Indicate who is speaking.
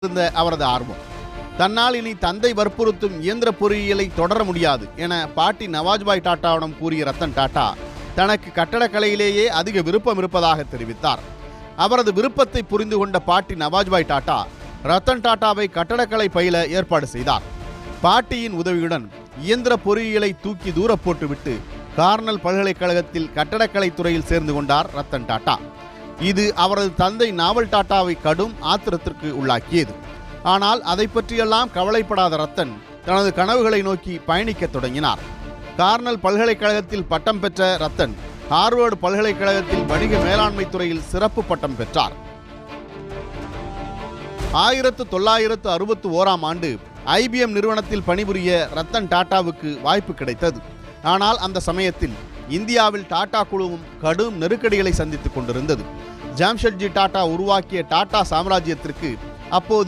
Speaker 1: இருந்த அவரது ஆர்வம். தன்னால் இனி தந்தை வற்புறுத்தும் இயந்திர பொறியியலை தொடர முடியாது என பாட்டி நவாஜ்பாய் டாட்டாவிடம் கூறிய ரத்தன் டாட்டா தனக்கு கட்டடக்கலையிலேயே அதிக விருப்பம் இருப்பதாக தெரிவித்தார். அவரது விருப்பத்தை புரிந்து கொண்ட பாட்டி நவாஜ்பாய் டாட்டா ரத்தன் டாட்டாவை கட்டடக்கலை பயில ஏற்பாடு செய்தார். பாட்டியின் உதவியுடன் இயந்திர பொறியியலை தூக்கி தூர போட்டுவிட்டு கார்னல் பல்கலைக்கழகத்தில் கட்டடக்கலை துறையில் சேர்ந்து கொண்டார் ரத்தன் டாட்டா. இது அவரது தந்தை நாவல் டாட்டாவை கடும் ஆத்திரத்திற்கு உள்ளாக்கியது. ஆனால் அதை பற்றியெல்லாம் கவலைப்படாத ரத்தன் தனது கனவுகளை நோக்கி பயணிக்க தொடங்கினார். கார்னல் பல்கலைக்கழகத்தில் பட்டம் பெற்ற ரத்தன் ஹார்வர்டு பல்கலைக்கழகத்தில் வணிக மேலாண்மை துறையில் சிறப்பு பட்டம் பெற்றார். 1961ஆம் ஆண்டு IBM நிறுவனத்தில் பணிபுரிய ரத்தன் டாட்டாவுக்கு வாய்ப்பு கிடைத்தது. ஆனால் அந்த சமயத்தில் இந்தியாவில் டாடா குழுவும் கடும் நெருக்கடிகளை சந்தித்துக் கொண்டிருந்தது. ஜாம்ஷெட்ஜி டாட்டா உருவாக்கிய டாடா சாம்ராஜ்யத்திற்கு அப்போது